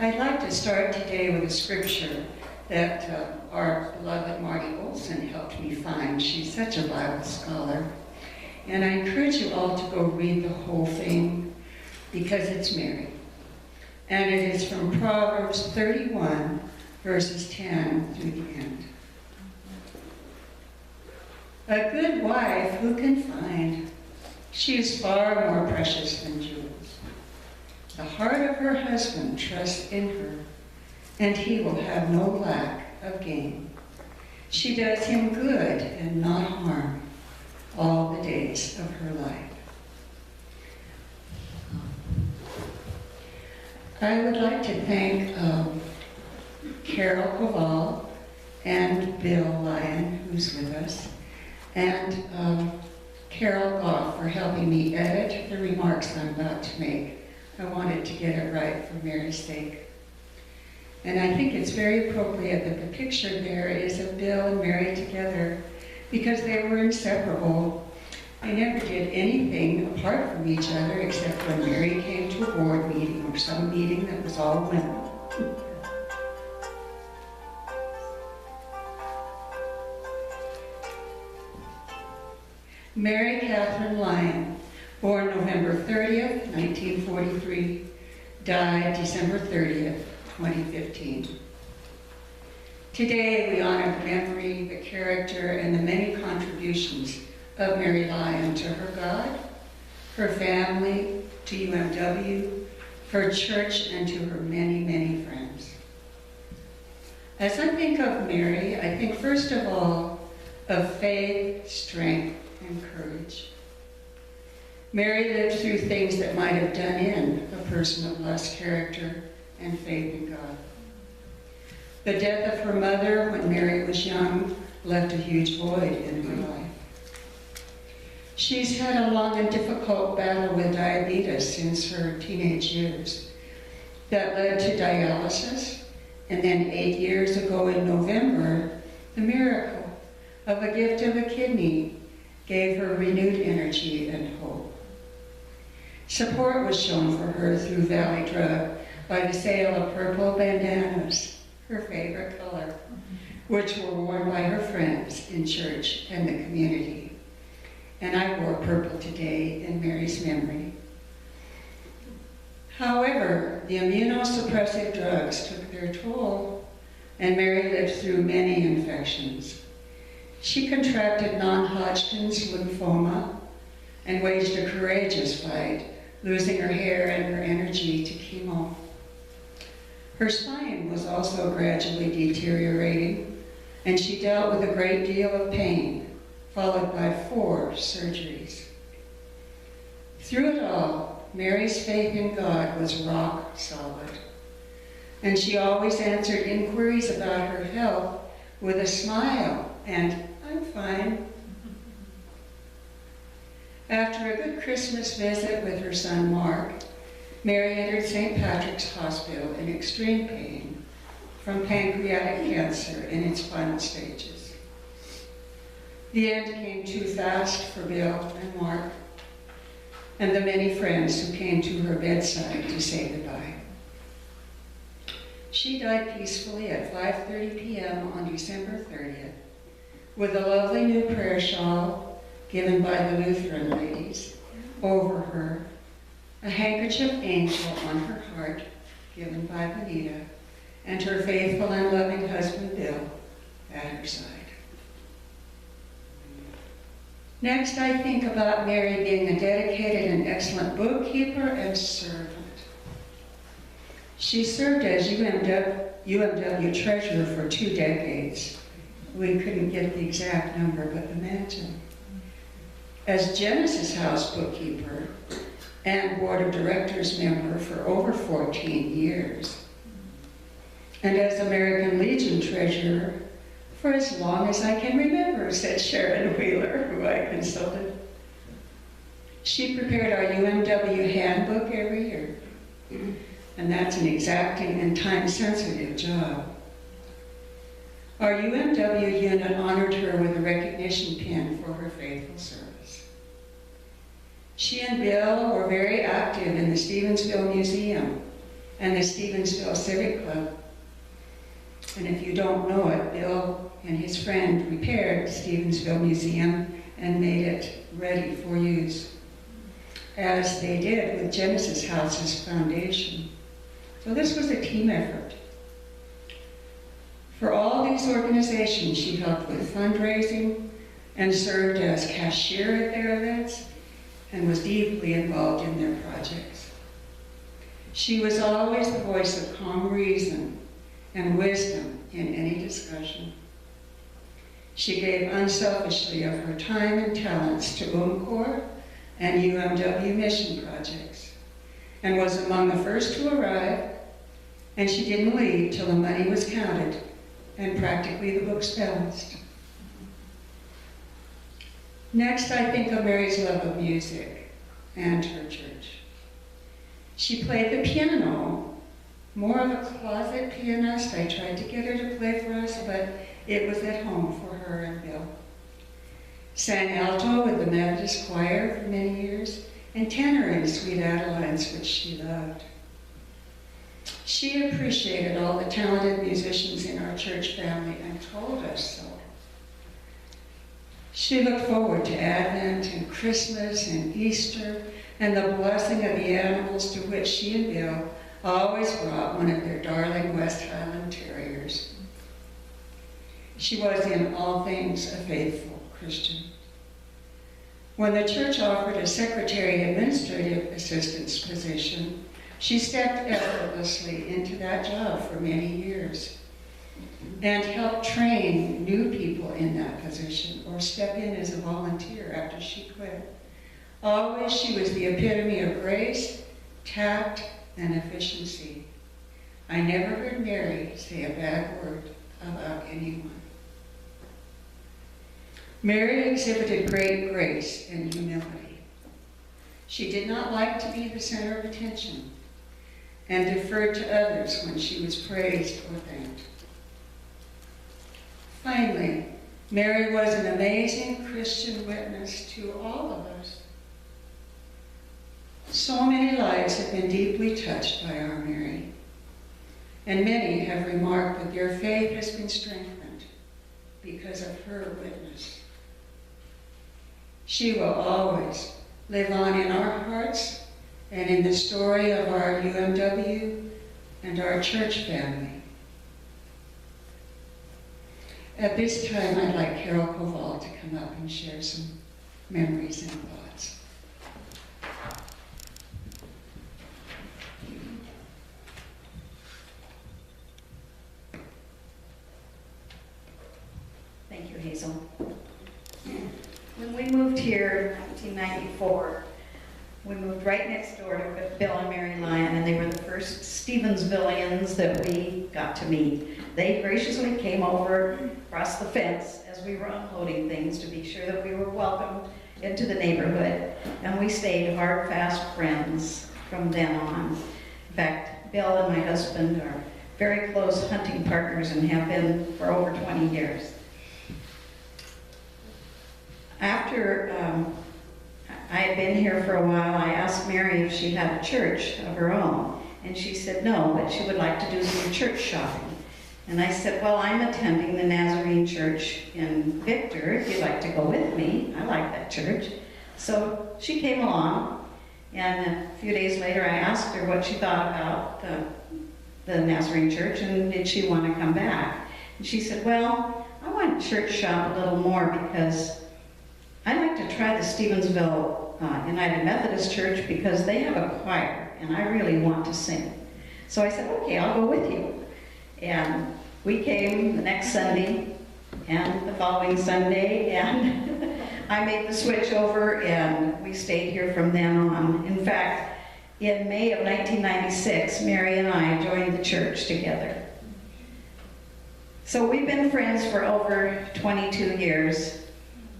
I'd like to start today with a scripture that our beloved Marty Olson helped me find. She's such a Bible scholar. And I encourage you all to go read the whole thing because it's Mary. And it is from Proverbs 31, verses 10 through the end. A good wife who can find? She is far more precious than jewels. The heart of her husband trusts in her, and he will have no lack of gain. She does him good and not harm all the days of her life. I would like to thank Carole Koval and Bill Lyon, who's with us, and Carol Goff for helping me edit the remarks I'm about to make. I wanted to get it right for Mary's sake. And I think it's very appropriate that the picture there is of Bill and Mary together because they were inseparable. They never did anything apart from each other except when Mary came to a board meeting or some meeting that was all women. Mary Catherine Lyon, born November 30th, 1943, died December 30th, 2015. Today we honor the memory, the character, and the many contributions of Mary Lyon to her God, her family, to UMW, her church, and to her many, many friends. As I think of Mary, I think first of all of faith, strength, and courage. Mary lived through things that might have done in a person of less character and faith in God. The death of her mother when Mary was young left a huge void in her life. She's had a long and difficult battle with diabetes since her teenage years. That led to dialysis, and then 8 years ago in November, the miracle of a gift of a kidney gave her renewed energy and hope. Support was shown for her through Valley Drug by the sale of purple bandanas, her favorite color, which were worn by her friends in church and the community. And I wore purple today in Mary's memory. However, the immunosuppressive drugs took their toll, and Mary lived through many infections. She contracted non-Hodgkin's lymphoma and waged a courageous fight, losing her hair and her energy to chemo. Her spine was also gradually deteriorating, and she dealt with a great deal of pain, followed by 4 surgeries. Through it all, Mary's faith in God was rock solid, and she always answered inquiries about her health with a smile and "I'm fine." After a good Christmas visit with her son Mark, Mary entered St. Patrick's Hospital in extreme pain from pancreatic cancer in its final stages. The end came too fast for Bill and Mark and the many friends who came to her bedside to say goodbye. She died peacefully at 5:30 p.m. on December 30th with a lovely new prayer shawl given by the Lutheran ladies over her, a handkerchief angel on her heart given by Benita, and her faithful and loving husband Bill at her side. Next, I think about Mary being a dedicated and excellent bookkeeper and servant. She served as UMW treasurer for 2 decades. We couldn't get the exact number, but imagine. As Genesis House bookkeeper and board of directors member for over 14 years. And as American Legion treasurer for as long as I can remember, said Sharon Wheeler, who I consulted. She prepared our UMW handbook every year, and that's an exacting and time-sensitive job. Our UMW unit honored her with a recognition pin for her faithful service. She and Bill were very active in the Stevensville Museum and the Stevensville Civic Club. And if you don't know it, Bill and his friend repaired the Stevensville Museum and made it ready for use, as they did with Genesis House's foundation. So this was a team effort. For all these organizations, she helped with fundraising and served as cashier at their events and was deeply involved in their projects. She was always the voice of calm reason and wisdom in any discussion. She gave unselfishly of her time and talents to UMCOR and UMW mission projects, and was among the first to arrive, and she didn't leave till the money was counted and practically the books balanced. Next, I think of Mary's love of music and her church. She played the piano, more of a closet pianist. I tried to get her to play for us, but it was at home for her and Bill. Sang alto with the Methodist choir for many years, and tenor in Sweet Adelines, which she loved. She appreciated all the talented musicians in our church family and told us so. She looked forward to Advent and Christmas and Easter and the blessing of the animals, to which she and Bill always brought one of their darling West Highland Terriers. She was in all things a faithful Christian. When the church offered a secretary administrative assistant's position, she stepped effortlessly into that job for many years and helped train new people in that position or step in as a volunteer after she quit. Always she was the epitome of grace, tact, and efficiency. I never heard Mary say a bad word about anyone. Mary exhibited great grace and humility. She did not like to be the center of attention and deferred to others when she was praised or thanked. Finally, Mary was an amazing Christian witness to all of us. So many lives have been deeply touched by our Mary, and many have remarked that their faith has been strengthened because of her witness. She will always live on in our hearts and in the story of our UMW and our church family. At this time, I'd like Carole Koval to come up and share some memories and thoughts. Thank you, Hazel. When we moved here in 1994, we moved right next door to Bill and Mary Lyon, and they were the first Stevensvillians that we got to meet. They graciously came over across the fence as we were unloading things to be sure that we were welcomed into the neighborhood, and we stayed hard, fast friends from then on. In fact, Bill and my husband are very close hunting partners and have been for over 20 years. After I had been here for a while, I asked Mary if she had a church of her own, and she said no, but she would like to do some church shopping. And I said, well, I'm attending the Nazarene Church in Victor. If you'd like to go with me, I like that church. So she came along, and a few days later I asked her what she thought about the Nazarene Church and did she want to come back. And she said, well, I want to church shop a little more because I'd like to try the Stevensville United Methodist Church because they have a choir and I really want to sing. So I said, okay, I'll go with you. And we came the next Sunday and the following Sunday, and I made the switch over and we stayed here from then on. In fact, in May of 1996, Mary and I joined the church together. So we've been friends for over 22 years,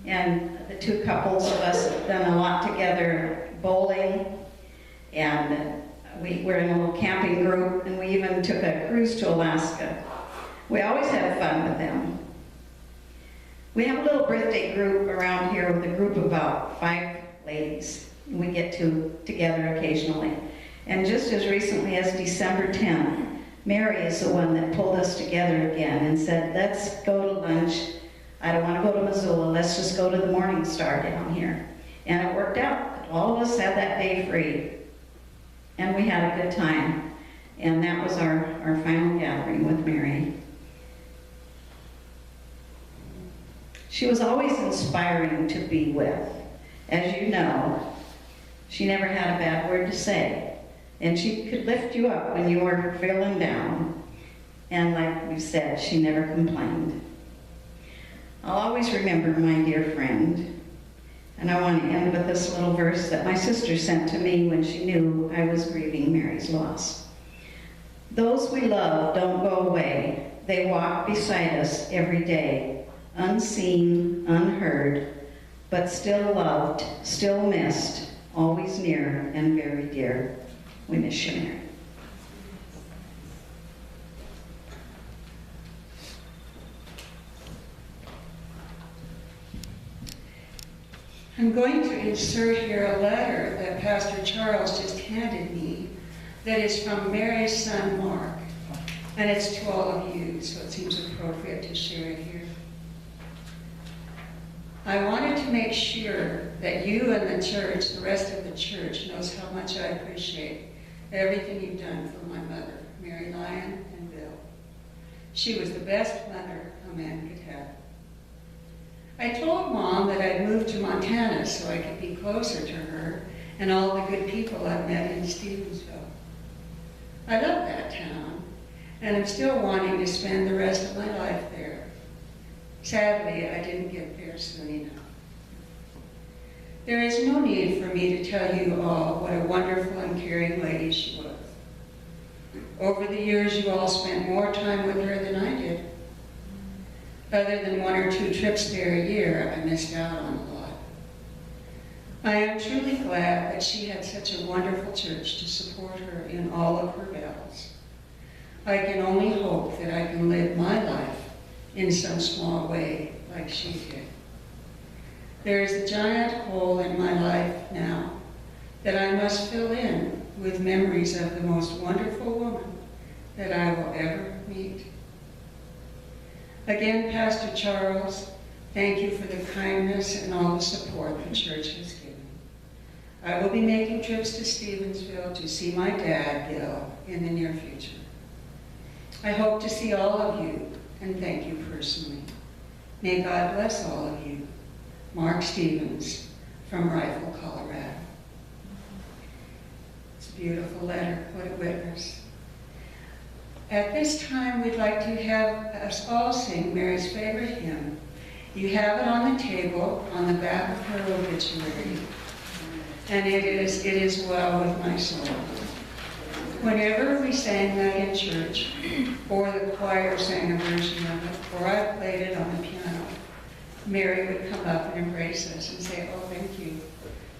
and the two couples of us have done a lot together, bowling, and we were in a little camping group, and we even took a cruise to Alaska. We always have fun with them. We have a little birthday group around here with a group of about 5 ladies. We get together occasionally. And just as recently as December 10th, Mary is the one that pulled us together again and said, let's go to lunch. I don't want to go to Missoula. Let's just go to the Morning Star down here. And it worked out. All of us had that day free. And we had a good time. And that was our final gathering with Mary. She was always inspiring to be with. As you know, she never had a bad word to say. And she could lift you up when you were feeling down. And like we said, she never complained. I'll always remember my dear friend. And I want to end with this little verse that my sister sent to me when she knew I was grieving Mary's loss. Those we love don't go away. They walk beside us every day, unseen, unheard, but still loved, still missed, always near and very dear. We miss you, Mary. I'm going to insert here a letter that Pastor Charles just handed me that is from Mary's son, Mark. And it's to all of you, so it seems appropriate to share it here. I wanted to make sure that you and the church, the rest of the church, knows how much I appreciate everything you've done for my mother, Mary Lyon and Bill. She was the best mother a man could have. I told Mom that I'd moved to Montana so I could be closer to her and all the good people I've met in Stevensville. I love that town, and I'm still wanting to spend the rest of my life there. Sadly, I didn't get there soon enough. There is no need for me to tell you all what a wonderful and caring lady she was. Over the years, you all spent more time with her than I did. Other than 1 or 2 trips there a year, I missed out on a lot. I am truly glad that she had such a wonderful church to support her in all of her battles. I can only hope that I can live my life in some small way like she did. There is a giant hole in my life now that I must fill in with memories of the most wonderful woman that I will ever meet. Again, Pastor Charles, thank you for the kindness and all the support the church has given. I will be making trips to Stevensville to see my dad, Bill, in the near future. I hope to see all of you and thank you personally. May God bless all of you. Mark Stevens from Rifle, Colorado. It's a beautiful letter. What a witness. At this time, we'd like to have us all sing Mary's favorite hymn. You have it on the table on the back of her obituary. And it is well with my soul. Whenever we sang that in church, or the choir sang a version of it, or I played it on the piano, Mary would come up and embrace us and say, oh, thank you.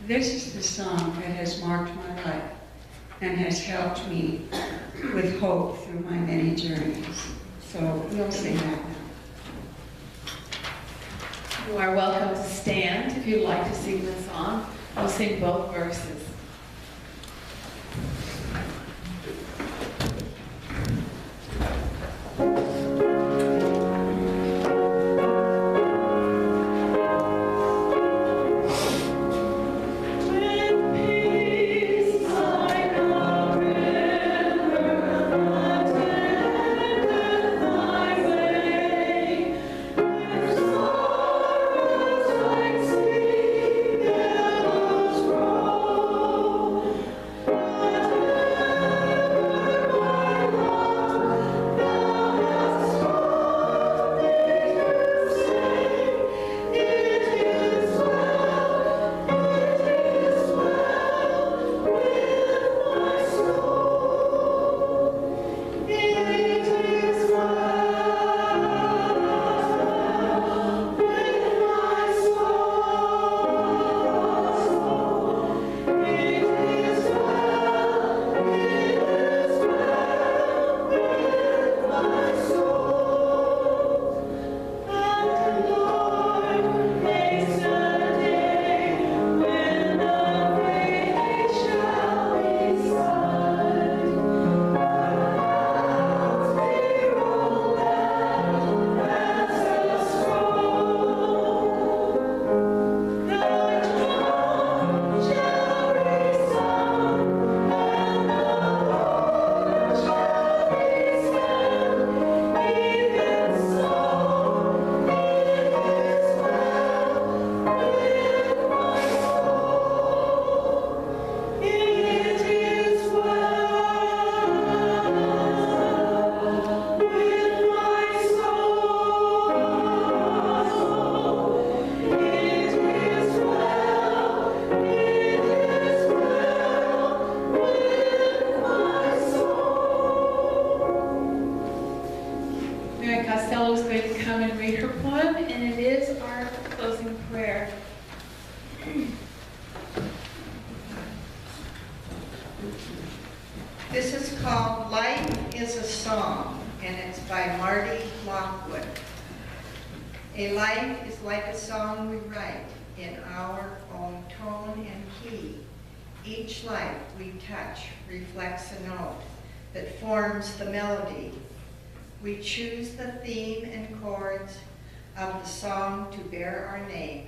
This is the song that has marked my life and has helped me with hope through my many journeys. So we'll sing that now. You are welcome to stand if you'd like to sing the song. We'll sing both verses. Sorrows like sea billows roll. read her poem, and it is our closing prayer. This is called Life is a Song, and it's by Marty Lockwood. A life is like a song we write in our own tone and key. Each life we touch reflects a note that forms the melody. We choose the theme and chords of the song to bear our name,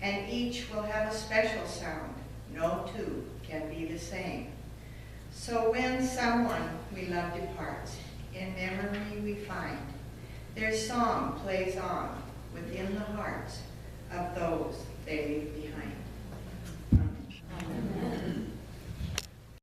and each will have a special sound. No two can be the same. So when someone we love departs, in memory we find, their song plays on